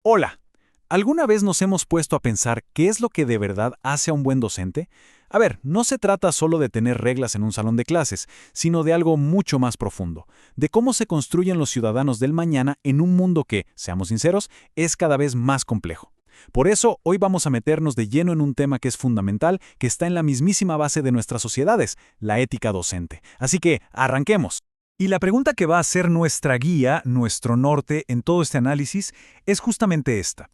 Hola, ¿alguna vez nos hemos puesto a pensar qué es lo que de verdad hace a un buen docente? A ver, no se trata solo de tener reglas en un salón de clases, sino de algo mucho más profundo, de cómo se construyen los ciudadanos del mañana en un mundo que, seamos sinceros, es cada vez más complejo. Por eso, hoy vamos a meternos de lleno en un tema que es fundamental, que está en la mismísima base de nuestras sociedades, la ética docente. Así que, arranquemos. Y la pregunta que va a ser nuestra guía, nuestro norte en todo este análisis, es justamente esta.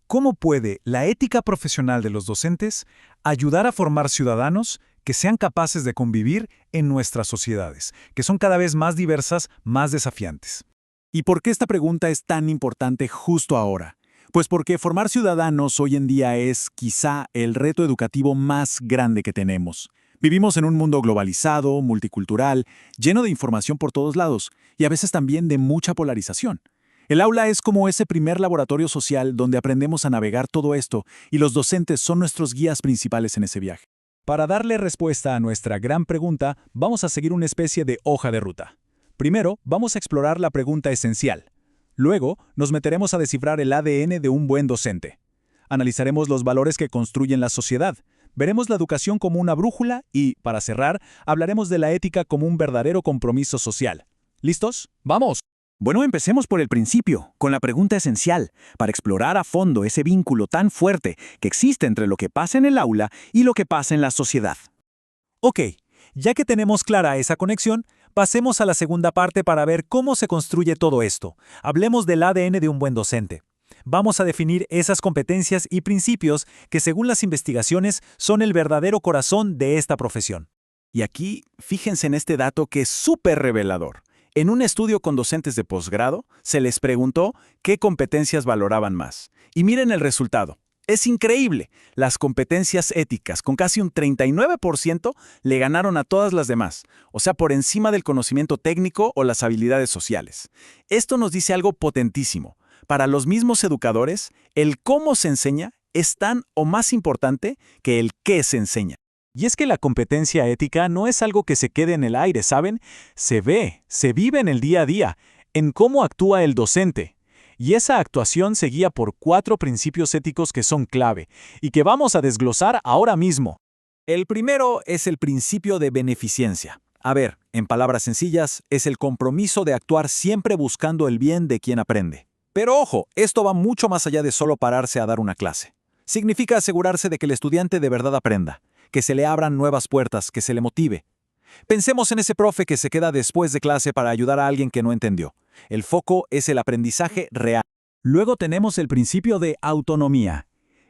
¿Cómo puede la ética profesional de los docentes ayudar a formar ciudadanos que sean capaces de convivir en nuestras sociedades, que son cada vez más diversas, más desafiantes? ¿Y por qué esta pregunta es tan importante justo ahora? Pues porque formar ciudadanos hoy en día es quizá el reto educativo más grande que tenemos. Vivimos en un mundo globalizado, multicultural, lleno de información por todos lados y a veces también de mucha polarización. El aula es como ese primer laboratorio social donde aprendemos a navegar todo esto y los docentes son nuestros guías principales en ese viaje. Para darle respuesta a nuestra gran pregunta, vamos a seguir una especie de hoja de ruta. Primero, vamos a explorar la pregunta esencial. Luego, nos meteremos a descifrar el ADN de un buen docente. Analizaremos los valores que construyen la sociedad. Veremos la educación como una brújula y, para cerrar, hablaremos de la ética como un verdadero compromiso social. ¿Listos? ¡Vamos! Bueno, empecemos por el principio, con la pregunta esencial, para explorar a fondo ese vínculo tan fuerte que existe entre lo que pasa en el aula y lo que pasa en la sociedad. Ok, ya que tenemos clara esa conexión, pasemos a la segunda parte para ver cómo se construye todo esto. Hablemos del ADN de un buen docente. Vamos a definir esas competencias y principios que, según las investigaciones, son el verdadero corazón de esta profesión. Y aquí, fíjense en este dato que es súper revelador. En un estudio con docentes de posgrado, se les preguntó qué competencias valoraban más. Y miren el resultado. Es increíble. Las competencias éticas, con casi un 39%, le ganaron a todas las demás, o sea, por encima del conocimiento técnico o las habilidades sociales. Esto nos dice algo potentísimo. Para los mismos educadores, el cómo se enseña es tan o más importante que el qué se enseña. Y es que la competencia ética no es algo que se quede en el aire, ¿saben? Se ve, se vive en el día a día, en cómo actúa el docente. Y esa actuación se guía por 4 principios éticos que son clave y que vamos a desglosar ahora mismo. El primero es el principio de beneficencia. A ver, en palabras sencillas, es el compromiso de actuar siempre buscando el bien de quien aprende. Pero ojo, esto va mucho más allá de solo pararse a dar una clase. Significa asegurarse de que el estudiante de verdad aprenda, que se le abran nuevas puertas, que se le motive. Pensemos en ese profe que se queda después de clase para ayudar a alguien que no entendió. El foco es el aprendizaje real. Luego tenemos el principio de autonomía.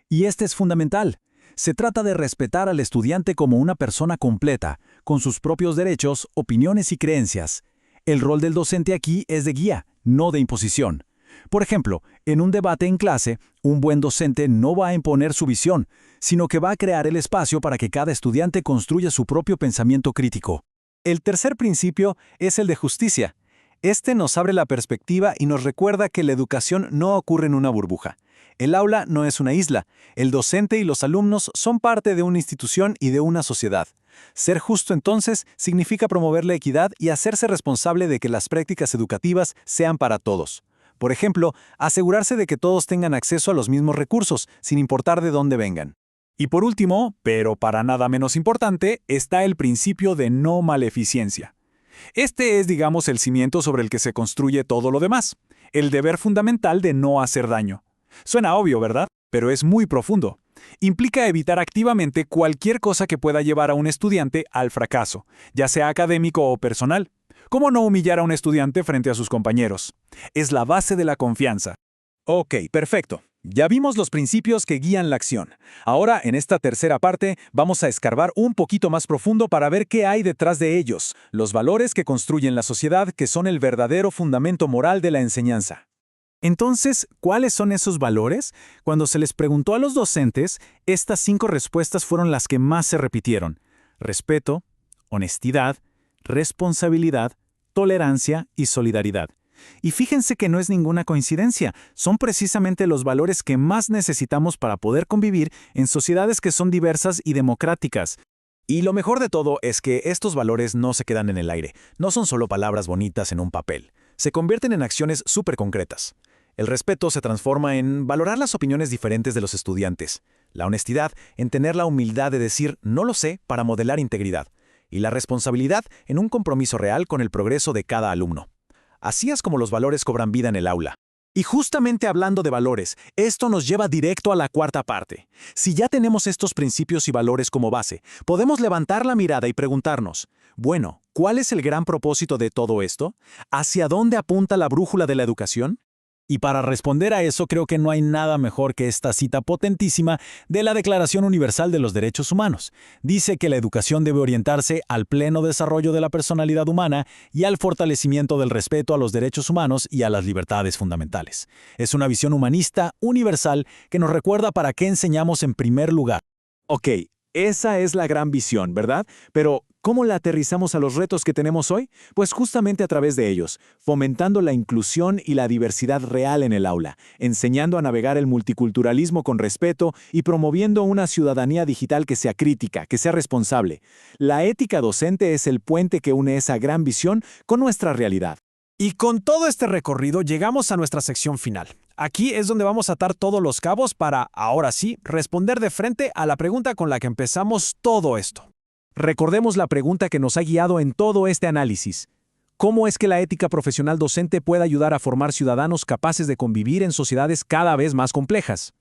Y este es fundamental. Se trata de respetar al estudiante como una persona completa, con sus propios derechos, opiniones y creencias. El rol del docente aquí es de guía, no de imposición. Por ejemplo, en un debate en clase, un buen docente no va a imponer su visión, sino que va a crear el espacio para que cada estudiante construya su propio pensamiento crítico. El tercer principio es el de justicia. Este nos abre la perspectiva y nos recuerda que la educación no ocurre en una burbuja. El aula no es una isla. El docente y los alumnos son parte de una institución y de una sociedad. Ser justo entonces significa promover la equidad y hacerse responsable de que las prácticas educativas sean para todos. Por ejemplo, asegurarse de que todos tengan acceso a los mismos recursos, sin importar de dónde vengan. Y por último, pero para nada menos importante, está el principio de no maleficencia. Este es, digamos, el cimiento sobre el que se construye todo lo demás, el deber fundamental de no hacer daño. Suena obvio, ¿verdad? Pero es muy profundo. Implica evitar activamente cualquier cosa que pueda llevar a un estudiante al fracaso, ya sea académico o personal. ¿Cómo no humillar a un estudiante frente a sus compañeros? Es la base de la confianza. Ok, perfecto. Ya vimos los principios que guían la acción. Ahora, en esta tercera parte, vamos a escarbar un poquito más profundo para ver qué hay detrás de ellos, los valores que construyen la sociedad, que son el verdadero fundamento moral de la enseñanza. Entonces, ¿cuáles son esos valores? Cuando se les preguntó a los docentes, estas 5 respuestas fueron las que más se repitieron: respeto, honestidad, responsabilidad, tolerancia y solidaridad. Y fíjense que no es ninguna coincidencia, son precisamente los valores que más necesitamos para poder convivir en sociedades que son diversas y democráticas. Y lo mejor de todo es que estos valores no se quedan en el aire, no son solo palabras bonitas en un papel, se convierten en acciones súper concretas. El respeto se transforma en valorar las opiniones diferentes de los estudiantes, la honestidad en tener la humildad de decir no lo sé para modelar integridad, y la responsabilidad en un compromiso real con el progreso de cada alumno. Así es como los valores cobran vida en el aula. Y justamente hablando de valores, esto nos lleva directo a la cuarta parte. Si ya tenemos estos principios y valores como base, podemos levantar la mirada y preguntarnos, bueno, ¿cuál es el gran propósito de todo esto? ¿Hacia dónde apunta la brújula de la educación? Y para responder a eso creo que no hay nada mejor que esta cita potentísima de la Declaración Universal de los Derechos Humanos. Dice que la educación debe orientarse al pleno desarrollo de la personalidad humana y al fortalecimiento del respeto a los derechos humanos y a las libertades fundamentales. Es una visión humanista, universal, que nos recuerda para qué enseñamos en primer lugar. Ok, esa es la gran visión, ¿verdad? Pero ¿cómo la aterrizamos a los retos que tenemos hoy? Pues justamente a través de ellos, fomentando la inclusión y la diversidad real en el aula, enseñando a navegar el multiculturalismo con respeto y promoviendo una ciudadanía digital que sea crítica, que sea responsable. La ética docente es el puente que une esa gran visión con nuestra realidad. Y con todo este recorrido llegamos a nuestra sección final. Aquí es donde vamos a atar todos los cabos para, ahora sí, responder de frente a la pregunta con la que empezamos todo esto. Recordemos la pregunta que nos ha guiado en todo este análisis. ¿Cómo es que la ética profesional docente puede ayudar a formar ciudadanos capaces de convivir en sociedades cada vez más complejas?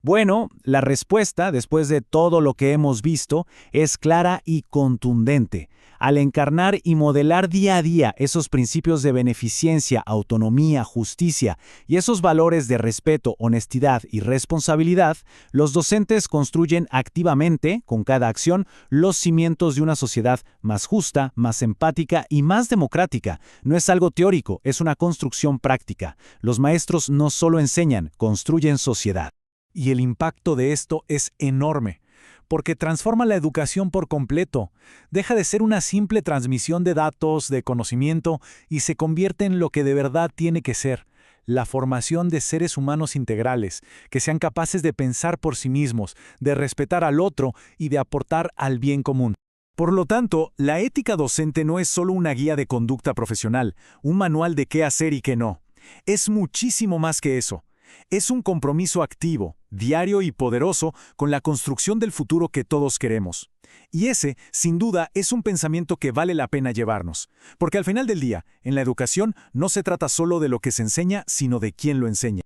Bueno, la respuesta, después de todo lo que hemos visto, es clara y contundente. Al encarnar y modelar día a día esos principios de beneficencia, autonomía, justicia y esos valores de respeto, honestidad y responsabilidad, los docentes construyen activamente, con cada acción, los cimientos de una sociedad más justa, más empática y más democrática. No es algo teórico, es una construcción práctica. Los maestros no solo enseñan, construyen sociedad. Y el impacto de esto es enorme, porque transforma la educación por completo. Deja de ser una simple transmisión de datos, de conocimiento, y se convierte en lo que de verdad tiene que ser, la formación de seres humanos integrales, que sean capaces de pensar por sí mismos, de respetar al otro y de aportar al bien común. Por lo tanto, la ética docente no es solo una guía de conducta profesional, un manual de qué hacer y qué no. Es muchísimo más que eso. Es un compromiso activo, diario y poderoso con la construcción del futuro que todos queremos. Y ese, sin duda, es un pensamiento que vale la pena llevarnos. Porque al final del día, en la educación no se trata solo de lo que se enseña, sino de quién lo enseña.